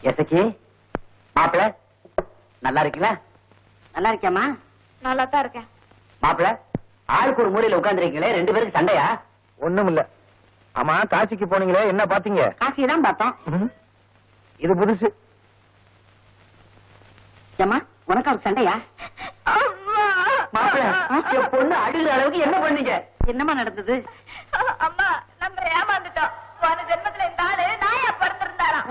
எசக்கி மாப்பிள்ள நல்லா இருக்கீங்களா? நல்லா இருக்கியாமா? நல்லா தான் இருக்கேன். மாப்பிள்ள ஆளுக்கு ஒரு மூலையில உட்கார்ந்துருக்கீங்களே, 2 பேருக்கு சண்டையா? ஒண்ணும் இல்ல. ஆமா, காசிக்கு போனீங்களே, என்ன பாத்தீங்க? காசியை தான் பார்த்தோம். இது புதுசு. ஏமா உனக்கு ஒரு சண்டையா? மாப்பிள்ள என் பொண்ணு அழுகிற அளவுக்கு என்ன பண்ணீங்க? என்னமா நடந்தது? அம்மா நம்ம ஏமாந்துட்டோம். போன ஜென்மத்துல இந்த ஆளு நாயா பிறந்திருந்தாராம்.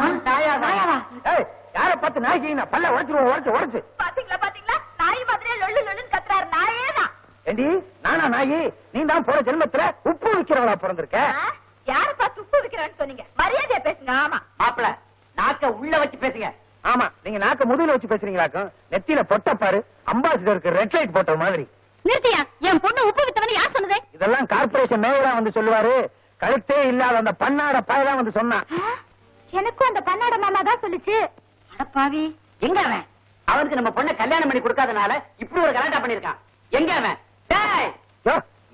யார பார்த்து நாய்க்கு பல்ல உடைச்சிருவோம், உடைச்சு. பாத்தீங்களா பாத்தீங்களா, நாய் மாதிரியே லொள்ளு லொள்ளுன்னு கத்துறாரு. நாயே தான். ஏண்டி நானா நாயி? நீ தான் போற ஜென்மத்துல உப்பு விக்கிறவளா பிறந்திருக்க. யார பார்த்து உப்பு விக்கிறேன்னு சொன்னீங்க? மரியாதையா பேசுங்க. ஆமா மாப்பிள்ள நாக்க உள்ள வச்சு பேசுங்க. ஆமா, நீங்க நாக்க முதுகுல வச்சு பேசுறீங்களாக்கும். நெத்தியில பொட்ட பாரு, அம்பாசிடருக்கு ரெட் லைட் போட்ட மாதிரி. நிறுத்தியா? என் பொண்ணு உப்பு வித்தவன்னு யார் சொன்னது? இதெல்லாம் கார்பரேஷன் மேயரா வந்து சொல்லுவாரு. கழுத்தே இல்லாத அந்த பண்ணாட பாயதான் வந்து சொன்னான். எனக்கும் அந்த பண்ணாட மாமா தான் சொல்லுச்சு. அடப்பாவி, எங்க அவன்? அவனுக்கு நம்ம பொண்ணை கல்யாணம் பண்ணி கொடுக்காதனால இப்படி ஒரு கலாட்டா பண்ணிருக்கான். எங்க அவன்?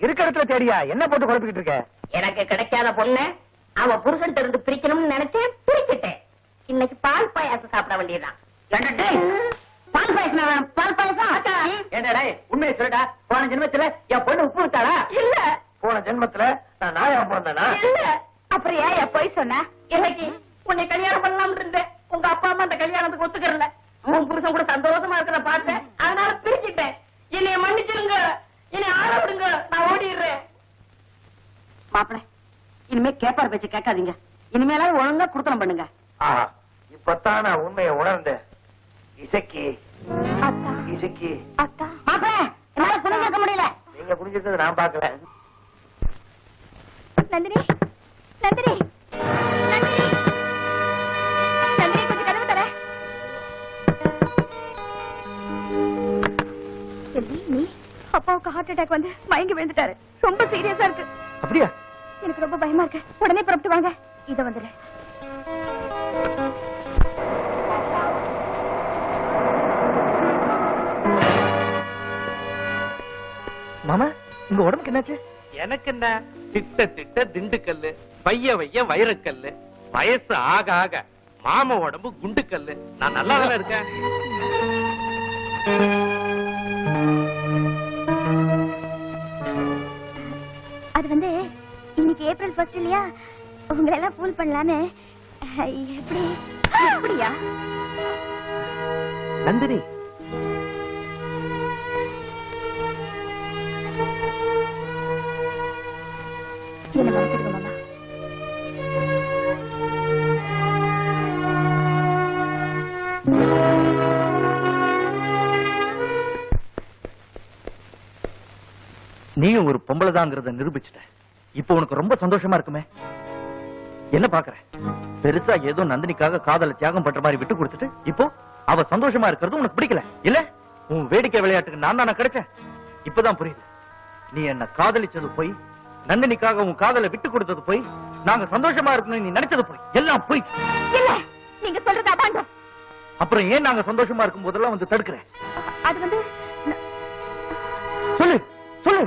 இருக்க இடத்துல தேடியா என்ன போட்டு குழப்பிக்கிட்டு இருக்க? எனக்கு கிடைக்காத பொண்ணு அவ புருஷன் இருந்து பிரிக்கணும்னு நினைச்சேன், பிரிச்சுட்டேன். இன்னைக்கு பால் பாயாசம் சாப்பிட வேண்டியதுதான். பால் பாயசம் வேணும், பால் பாயசம். என்னடா உண்மையை சொல்லுடா, போன ஜென்மத்துல என் பொண்ணு உப்பு விட்டாளா? இல்ல. போன ஜென்மத்துல நான் நாயா பிறந்தேனா? இல்ல. அப்புறம் ஏன் போய் சொன்ன? இன்னைக்கு உன்னை கல்யாணம் பண்ணலாம்னு இருந்தேன். உங்க அப்பா அம்மா அந்த கல்யாணத்துக்கு ஒத்துக்கறல. உன் புருஷன் கூட சந்தோஷமா இருக்கிற பார்த்தேன், அதனால பிரிச்சுட்டேன். என்னைய மன்னிச்சிருங்க, என்னை ஆள விடுங்க, நான் ஓடிடுறேன். மாப்பிள்ள இனிமே கேப்பார் பேச்சு கேட்காதீங்க. இனிமேலாவது ஒழுங்கா குடுத்தனம் பண்ணுங்க. இப்பத்தான் நான் உண்மையை உணர்ந்தேன். இசக்கி அத்தா, இசக்கி அத்தா. மாப்பிள்ள என்னால புரிஞ்சுக்க முடியல. நீங்க புரிஞ்சிருக்கிறது நான் பாக்கல. நந்தினி, நந்தினி, நந்தினி, நந்தினி, கொஞ்சம் கதவு தர. செல்வி, நீ அப்பாவுக்கு ஹார்ட் அட்டாக் வந்து மயங்கி விழுந்துட்டாரு. ரொம்ப சீரியஸா இருக்கு. அப்படியா? எனக்கு ரொம்ப பயமா இருக்கு. உடனே புறப்பட்டு வாங்க. இத வந்துரு. மாமா, உங்க உடம்புக்கு என்னாச்சு? எனக்கு என்ன, திட்ட திட்ட திண்டுக்கல்லு, வைய வைய வைரக்கல்லு. வயசு ஆக ஆக மாமா உடம்பு குண்டுக்கல்லு. நான் நல்லா தானே இருக்கேன். அது வந்து இன்னைக்கு ஏப்ரல் 1 இல்லையா, உங்களை எல்லாம் ஃபூல் பண்ணலான்னு. எப்படி? அப்படியா? நந்தினி, என்ன மறந்துடுங்க மாமா. நீயும் ஒரு பொம்பளைதாங்கிறத நிரூபிச்சுட்ட. இப்போ உனக்கு ரொம்ப சந்தோஷமா இருக்குமே. என்ன பாக்குற? பெருசா ஏதோ நந்தினிக்காக காதல தியாகம் பண்ற மாதிரி விட்டு கொடுத்துட்டு இப்போ அவ சந்தோஷமா இருக்கிறது உனக்கு பிடிக்கல இல்ல? உன் வேடிக்கை விளையாட்டுக்கு நான் தானே கிடைச்சேன். இப்பதான் புரியுது. நீ என்ன காதலிச்சது போய், நந்தினிக்காக உன் காதலை விட்டு கொடுத்தது போய், நாங்க சந்தோஷமா இருக்கணும் நீ நினைச்சது போய், எல்லாம் போய். இல்ல, நீங்க சொல்றது அபாண்டம். அப்புறம் ஏன் நாங்க சந்தோஷமா இருக்கும் போதெல்லாம் வந்து தடுக்கிறேன்? அது வந்து சொல்லு சொல்லு.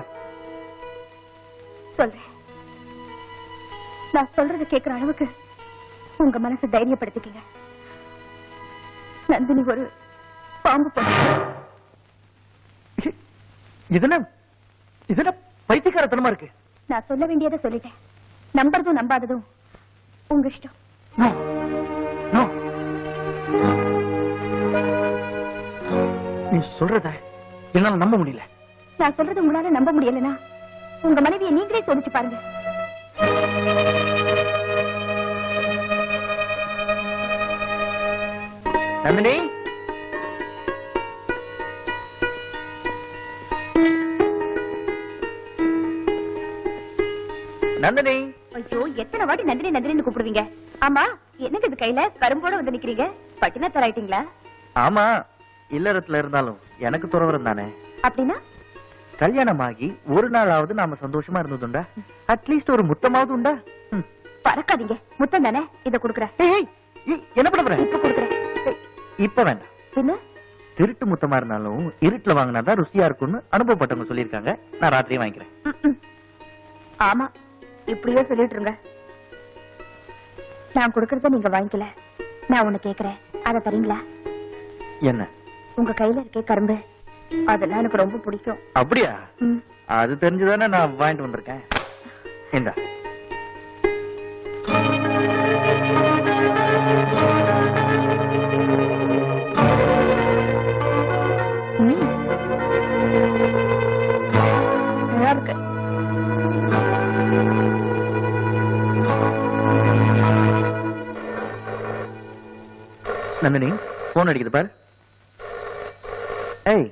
சொல்றேன். நான் சொல்றத கேட்கிற அளவுக்கு உங்க மனசை தைரியப்படுத்திக்கங்க. நந்தினி ஒரு பாம்பு பொண்ணு. இதென்ன பைத்தியக்காரத்தனமா இருக்கு? நான் சொல்ல வேண்டியதை சொல்லிட்டேன். நம்புறதும் நம்பாததும் உங்க இஷ்டம். No. No. நீ சொல்றத என்னால நம்ப முடியல. நான் சொல்றது உங்களால நம்ப முடியலனா உங்க மனைவியை நீங்களே சோதிச்சு பாருங்க. நந்தினி, நந்தினி. ஐயோ, எத்தனை வாட்டி நந்தினி நந்தினின்னு கூப்பிடுவீங்க? ஆமா, என்னங்க இது கையில கரும்போட வந்து நிக்கிறீங்க? பட்டினா தராயிட்டீங்களா? ஆமா, இல்லறத்துல இருந்தாலும் எனக்கு துறவரம் தானே. அப்படின்னா கல்யாணமாகி ஒரு நாளாவது நாம சந்தோஷமா இருந்ததுண்டா? அட்லீஸ்ட் ஒரு முத்தமாவது உண்டா? பறக்காதீங்க. முத்தம் தானே, இத குடுக்குறேன். என்ன பண்ண போற? இப்ப குடுக்குறேன். இப்ப வேண்டாம். என்ன? திருட்டு முத்தமா இருந்தாலும் இருட்டுல வாங்கினாதான் ருசியா இருக்கும்னு அனுபவப்பட்டவங்க சொல்லியிருக்காங்க. நான் ராத்திரியே வாங்கிக்கிறேன். ஆமா, இப்படியே சொல்லிட்டு இருங்க. நான் கொடுக்கறத நீங்க வாங்கிக்கல, நான் ஒண்ணு கேக்குறேன், அதை தரீங்களா? என்ன? உங்க கையில இருக்க கரும்பு, அதெல்லாம் எனக்கு ரொம்ப பிடிக்கும். அப்படியா? அது தெரிஞ்சுதானே நான் வாங்கிட்டு வந்திருக்கேன். இந்தா. நல்லா இருக்கு. நந்தினி, போன் அடிக்குது பாரு. ஏய்,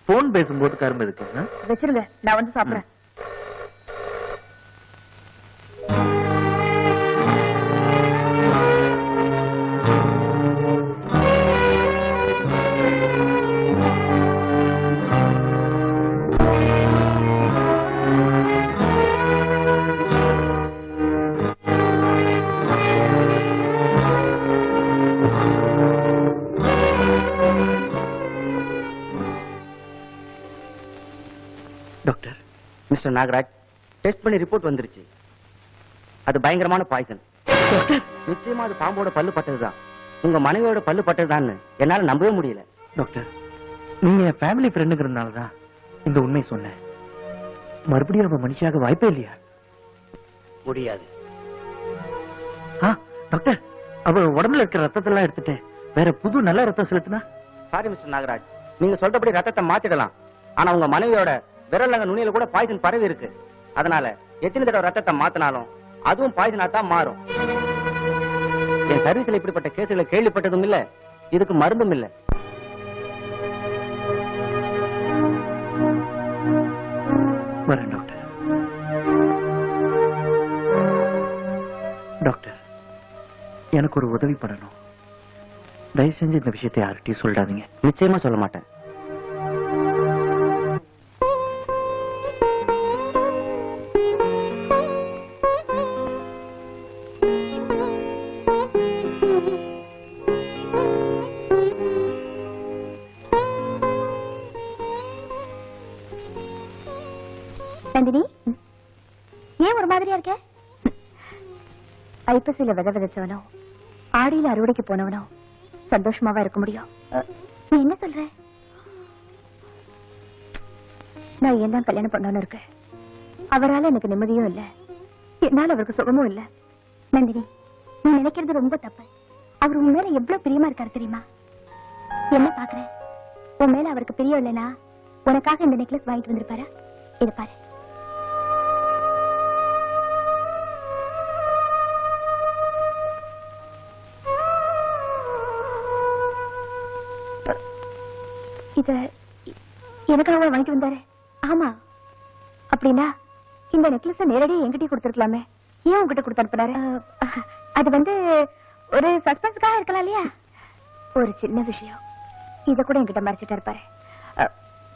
போன் பேசும்போது கரும்பு இருக்கு. வச்சிருங்க, நான் வந்து சாப்பிடுறேன். டாக்டர், மிஸ்டர் நாகராஜ், டெஸ்ட் பண்ணி ரிப்போர்ட் வந்துருச்சு. அது பயங்கரமான பாய்சன். நிச்சயமா அது பாம்போட பல்லு பட்டதுதான். உங்க மனைவியோட பல்லு பட்டதுதான்னு என்னால நம்பவே முடியல. டாக்டர், நீங்க என் ஃபேமிலி ஃப்ரெண்டுங்கிறதுனாலதான் இந்த உண்மை சொன்னேன். மறுபடியும் நம்ம மனுஷியாக வாய்ப்பே இல்லையா? முடியாது. டாக்டர், அவ உடம்புல இருக்கிற ரத்தத்தெல்லாம் எடுத்துட்டு வேற புது நல்ல ரத்தம் செலுத்தினா? சாரி மிஸ்டர் நாகராஜ், நீங்க சொல்றபடி ரத்தத்தை மாத்திடலாம். ஆனா உங்க மனைவியோட விரலங்க நுனியில கூட பாய்சன் பரவி இருக்கு. அதனால எத்தனை தடவை ரத்தத்தை மாத்தினாலும் அதுவும் பாய்சனா தான் மாறும். என் சர்வீஸ்ல இப்படிப்பட்ட கேசுகளை கேள்விப்பட்டதும் இல்ல, இதுக்கு மருந்தும் இல்ல. வரேன் டாக்டர். டாக்டர், எனக்கு ஒரு உதவி பண்ணணும். தயவு செஞ்சு இந்த விஷயத்தை யார்கிட்டயும் சொல்லாதீங்க. நிச்சயமா சொல்ல மாட்டேன். நந்தினி, ஏன் ஒரு மாதிரியா இருக்க? ஐப்பசியில விதை விதைச்சவனோ ஆடியில அறுவடைக்கு போனவனோ சந்தோஷமாவா இருக்க முடியும்? நீ என்ன சொல்ற? நான் ஏன் தான் கல்யாணம் பண்ணணும்னு இருக்க. அவரால எனக்கு நிம்மதியும் இல்ல, என்னால அவருக்கு சுகமும் இல்ல. நந்தினி, நீ நினைக்கிறது ரொம்ப தப்பு. அவர் உன் மேல எவ்வளவு பிரியமா இருக்காரு தெரியுமா? என்ன பாக்குற? உன் மேல அவருக்கு பிரியம் இல்லைனா உனக்காக இந்த நெக்லஸ் வாங்கிட்டு வந்திருப்பாரா? இது பாரு. இத எனக்காக வாங்கிட்டு வந்தாரு. ஆமா, அப்படின்னா இந்த நெக்லஸ் நேரடியாக என்கிட்ட கொடுத்துருக்கலாமே. ஏன் உங்ககிட்ட கொடுத்து அனுப்புனாரு? அது வந்து ஒரு சஸ்பென்ஸ்க்காக இருக்கலாம் இல்லையா? ஒரு சின்ன விஷயம், இத கூட என்கிட்ட மறைச்சிட்டு இருப்பாரு.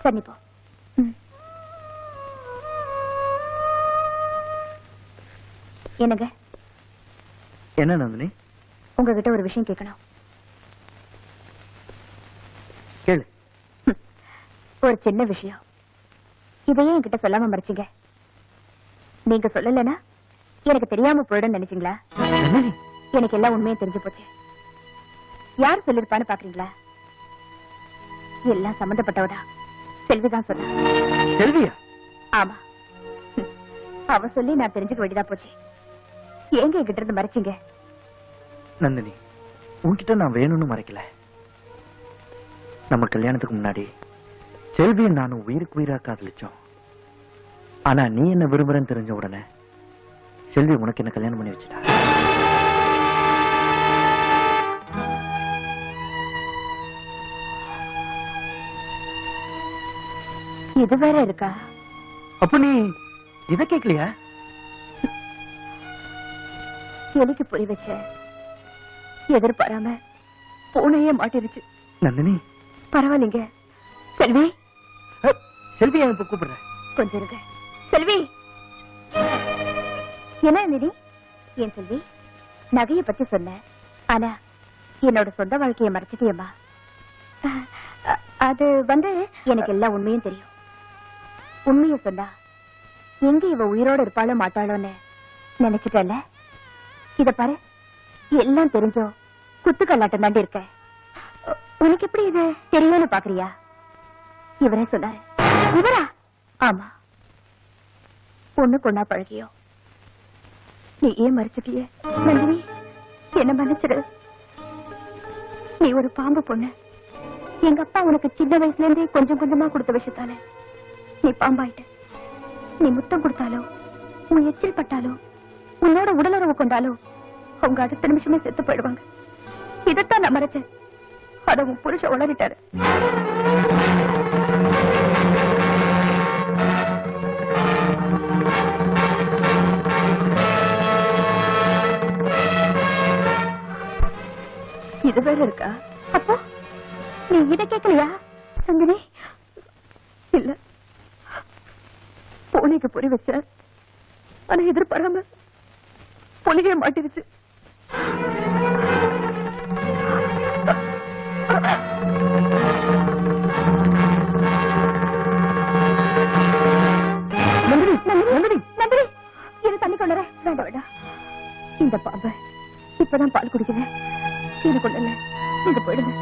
சரி போ. என்னங்க? என்ன நந்தினி? உங்ககிட்ட ஒரு விஷயம் கேட்கணும். கேளு. ஒரு சின்ன விஷயம், இதையே என்கிட்ட சொல்லாம மறைச்சிங்க. நீங்க சொல்லலனா எனக்கு தெரியாம போயிடும் நினைச்சீங்களா? எனக்கு எல்லாம் உண்மையும் தெரிஞ்சு போச்சு. யார் சொல்லிருப்பான்னு பாக்குறீங்களா? எல்லாம் சம்பந்தப்பட்டவதா செல்விதான் சொன்ன. செல்வியா? ஆமா, அவ சொல்லி நான் தெரிஞ்சுக்க வேண்டியதா போச்சு. ஏங்க என்கிட்ட இருந்து மறைச்சிங்க? நந்தினி, உன்கிட்ட நான் வேணும்னு மறைக்கல. நம்ம கல்யாணத்துக்கு முன்னாடி செல்வியும் நானும் உயிருக்கு உயிரா காதலிச்சோம். ஆனா நீ என்ன விரும்புறன்னு தெரிஞ்ச உடனே செல்வி உனக்கு என்ன கல்யாணம் பண்ணி வச்சுட்டா. இது வேற இருக்கா? அப்ப நீ இத கேட்கலையா? எலிக்கு புரி வச்ச எதிர்பாராம பூனையே மாட்டிருச்சு. நந்தினி, பரவாயில்லைங்க. செல்வி, செல்வி இப்ப கூப்பிடுறேன். கொஞ்சம் இருங்க. செல்வி, என்ன நிதி? ஏன் செல்வி, நகையை பத்தி சொன்ன, ஆனா என்னோட சொந்த வாழ்க்கையை மறைச்சிட்டியம்மா. அது வந்து எனக்கு எல்லா உண்மையும் தெரியும். உண்மையை சொன்னா எங்க இவ உயிரோட இருப்பாளோ மாட்டாளோன்னு நினைச்சிட்டல. இத பாரு, எல்லாம் தெரிஞ்சோ குத்துக்கல்லாட்டம் தாண்டி இருக்க. உனக்கு எப்படி இது தெரியும்னு பாக்குறியா? இவரே சொன்னாரு. இவரா? ஆமா. பொண்ணு கொண்டா பழகியோ நீ ஏன் மறைச்சிட்டியே? நந்தினி, என்ன மன்னிச்சிடு. நீ ஒரு பாம்பு பொண்ணு. எங்க அப்பா உனக்கு சின்ன வயசுல இருந்தே கொஞ்சம் கொஞ்சமா கொடுத்த விஷயத்தால நீ பாம்பாயிட்ட. நீ முத்தம் கொடுத்தாலோ, உன் எச்சில் பட்டாலோ, உன்னோட உடலுறவு கொண்டாலோ அவங்க அடுத்த நிமிஷமே செத்து போயிடுவாங்க. இதைத்தான் நான் மறைச்சேன். அத உன் புருஷன் உளறிட்டாரு. இது வேற இருக்கா? அப்போ நீ இதை கேட்கலையா சந்தினி? இல்ல, பூனைக்கு பொறி வச்ச, ஆனா எதிர்பாராம புலிகை மாட்டிருச்சு. தண்ணி கொண்டு வேண்டாம் வேண்டாம். இந்த பாம்பை இப்பதான் பால் குடிக்கிறேன். இது கொண்டு நீங்க போயிடுங்க.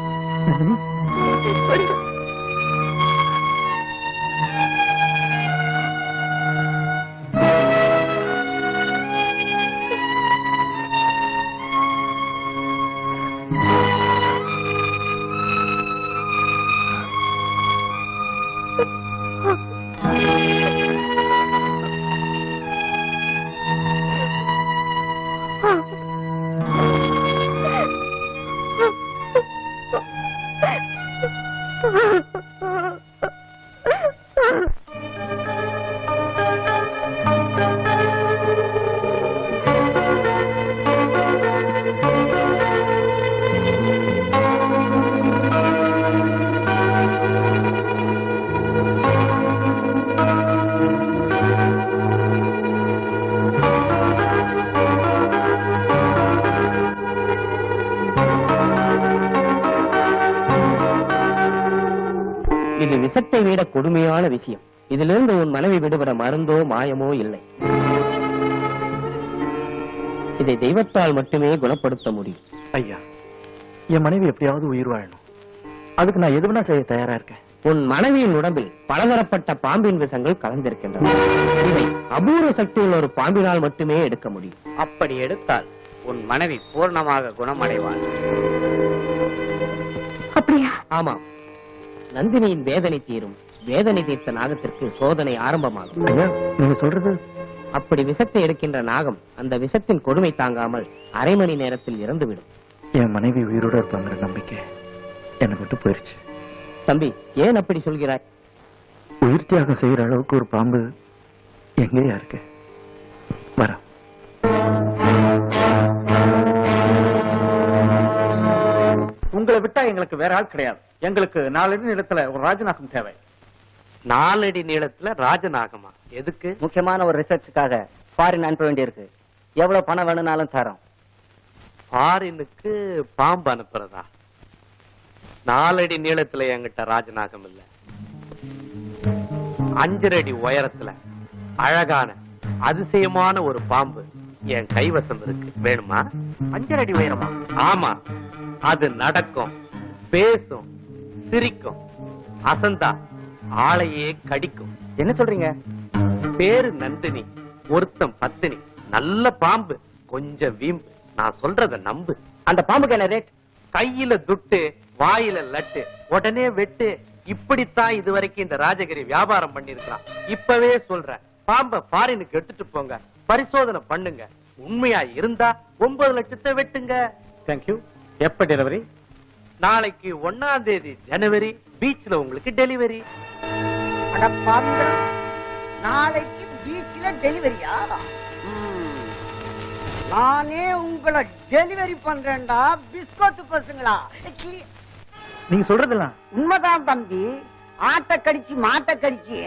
இது விஷத்தை விட கொடுமையான விஷயம். இதிலிருந்து உன் மனைவி விடுபட மருந்தோ மாயமோ இல்லை. இதை தெய்வத்தால் மட்டுமே குணப்படுத்த முடியும். ஐயா, என் மனைவி எப்படியாவது உயிர் வாழணும். அதுக்கு நான் எதுவுனா செய்ய தயாரா இருக்கேன். உன் மனைவியின் உடம்பில் பலதரப்பட்ட பாம்பின் விஷங்கள் கலந்திருக்கின்றன. இதை அபூர்வ சக்தியில் ஒரு பாம்பினால் மட்டுமே எடுக்க முடியும். அப்படி எடுத்தால் உன் மனைவி பூர்ணமாக குணமடைவாள். அப்படியா? ஆமாம். நந்தினியின் வேதனை தீரும். வேதனை தீர்த்த நாகத்திற்கு சோதனை ஆரம்பமாகும். ஐயா, நீங்க சொல்றது? அப்படி விஷத்தை எடுக்கின்ற நாகம் அந்த விஷத்தின் கொடுமை தாங்காமல் அரை மணி நேரத்தில் இறந்துவிடும். என் மனைவி உயிரோட இருப்பாங்கிற நம்பிக்கை எனக்கு விட்டு போயிருச்சு. தம்பி, ஏன் அப்படி சொல்கிறாய்? உயிர் தியாகம் செய்யற அளவுக்கு ஒரு பாம்பு எங்கேயா இருக்கு? வர உங்களை விட்டா எங்களுக்கு வேற ஆள் கிடையாது. எங்களுக்கு 4 அடி நீளத்துல ஒரு ராஜநாகம் தேவை. 4 அடி நீளத்துல ராஜநாகமா? எதுக்கு? முக்கியமான ஒரு ரிசர்ச்சுக்காக ஃபாரின் அனுப்ப வேண்டியிருக்கு. எவ்வளவு பணம் வேணும்னாலும் தரோம். ஃபாரினுக்கு பாம்பு அனுப்புறதா? 4 அடி நீளத்துல என்கிட்ட ராஜநாகம் இல்ல. 5 அடி உயரத்துல அழகான அதிசயமான ஒரு பாம்பு என் கைவசம் இருக்கு. வேணுமா? 5 அடி உயரமா? ஆமா. அது நடக்கும், பேசும், சிரிக்கும், அசந்தா ஆளையே கடிக்கும். என்ன சொல்றீங்க? பேரு நந்தினி, ஒருத்தம் பத்தினி. நல்ல பாம்பு, கொஞ்சம் வீம்பு. நான் சொல்றத நம்பு. அந்த பாம்புக்கு என்ன ரேட்? கையில துட்டு, வாயில லட்டு, உடனே வெட்டு. இப்படித்தான் இதுவரைக்கும் இந்த ராஜகிரி வியாபாரம் பண்ணிருக்கான். இப்பவே சொல்றேன், பாம்ப ஃபாரினுக்கு எடுத்துட்டு போங்க, பரிசோதனை பண்ணுங்க. உண்மையா இருந்தா 9 லட்சத்தை வெட்டுங்க. தேங்க்யூ. எப்ப டெலிவரி? நாளைக்கு 1ஆம் தேதி ஜனவரி பீச்ல உங்களுக்கு டெலிவரி. நாளைக்கு பீச்ல டெலிவரியா? நானே உங்களை டெலிவரி பண்றேன்டா பிஸ்கோத்து பசங்களா. நீங்க சொல்றதெல்லாம் உண்மைதான் தம்பி. ஆட்டை கடிச்சு மாட்டை கடிச்சு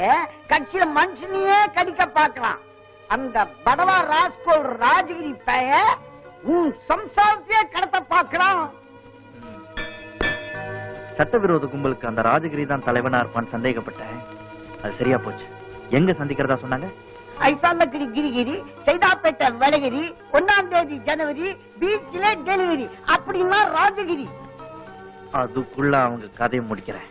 கட்சியில மனுஷனையே கடிக்க பாக்கலாம். அந்த படவா ராஸ்கோல் ராஜகிரி பைய உன் சம்சாரத்தையே கடத்த பாக்கலாம். சட்டவிரோத கும்பலுக்கு அந்த ராஜகிரி தான் தலைவனா இருப்பான்னு சந்தேகப்பட்டேன். அது சரியா போச்சு. எங்க சந்திக்கிறதா சொன்னாங்க? ஐசாலக்கிரி கிரிகிரி, சைதாப்பேட்டை வடகிரி, 1ஆம் தேதி ஜனவரி, பீச்ல டெலிவரி அப்படின்னா ராஜகிரி. அதுக்குள்ள அவங்க கதையை முடிக்கிறேன்.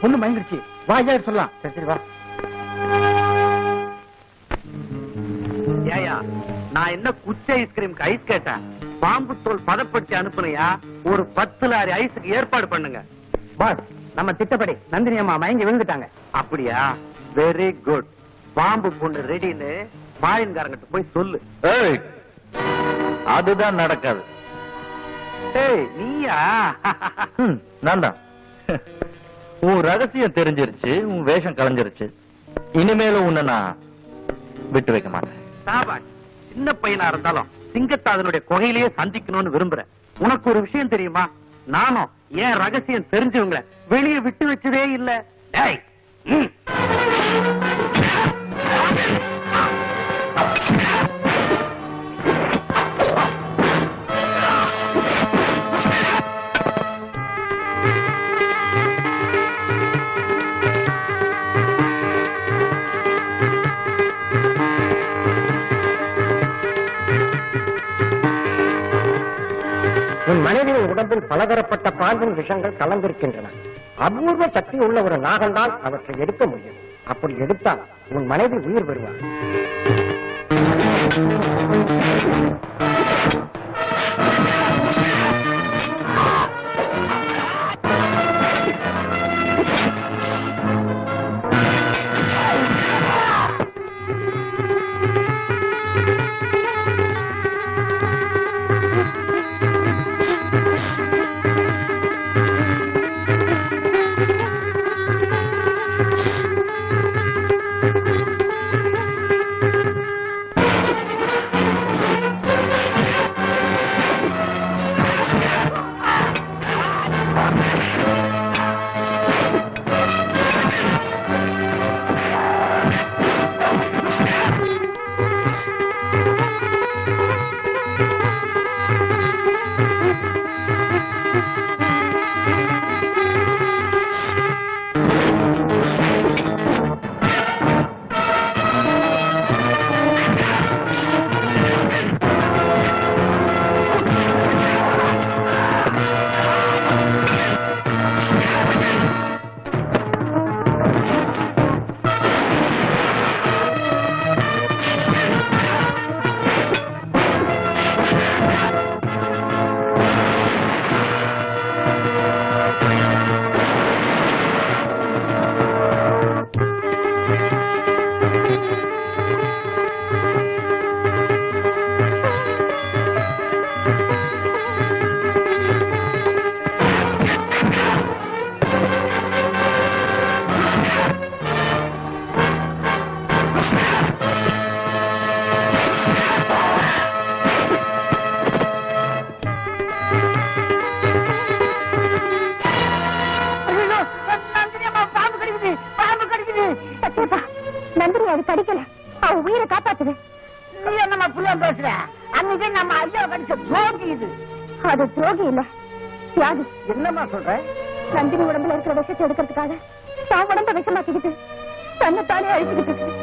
பொண்ணு மயங்கிடுச்சு, வா ஐயா சொல்லலாம். சரி வா. ஏயா, நான் என்ன குச்சி ஐஸ்கிரீம்க்கு ஐஸ் கேட்டேன், பாம்பு தோல் பதப்படுத்தி அனுப்புனையா? ஒரு 10 லாரி ஐஸுக்கு ஏற்பாடு பண்ணுங்க. பாஸ், நம்ம திட்டப்படி நந்தினி அம்மா மயங்கி விழுந்துட்டாங்க. அப்படியா? Very good. பாம்பு பொண்ணு ரெடின்னு மாயன்காரங்கிட்ட போய் சொல்லு. அதுதான் நடக்காது. நீயா? நான் தான். உன் ரகசியம் தெரிஞ்சிருச்சு, உன் வேஷம் கலைஞ்சிருச்சு. இனிமேலும் உன்னை நான் விட்டு வைக்க மாட்டேன். சாபாஷ். சின்ன பையனா இருந்தாலும் சிங்கத்தை அதனுடைய குகையிலேயே சந்திக்கணும்னு விரும்புறேன். உனக்கு ஒரு விஷயம் தெரியுமா? நானும் என் ரகசியம் தெரிஞ்சவங்க வெளியே விட்டு வச்சதே இல்ல. உன் மனைவியின் உடம்பில் பலதரப்பட்ட பாம்பின் விஷங்கள் கலந்திருக்கின்றன. அபூர்வ சக்தி உள்ள ஒரு நாகம்தான் அவற்றை எடுக்க முடியும். அப்படி எடுத்தால் உன் மனைவி உயிர் பெறுவார். நம்ம ஐயா கடிச்ச துரோகி இது. அது துரோகி இல்ல, தியாகி. என்னம்மா சொல்ற? நந்தினி உடம்புல இருக்கிற விஷத்தை எடுக்கிறதுக்காக தான் உடம்ப விஷமாக்கிக்கிட்டு தன்னைத்தானே அழிச்சுக்கிட்டு இருக்கு.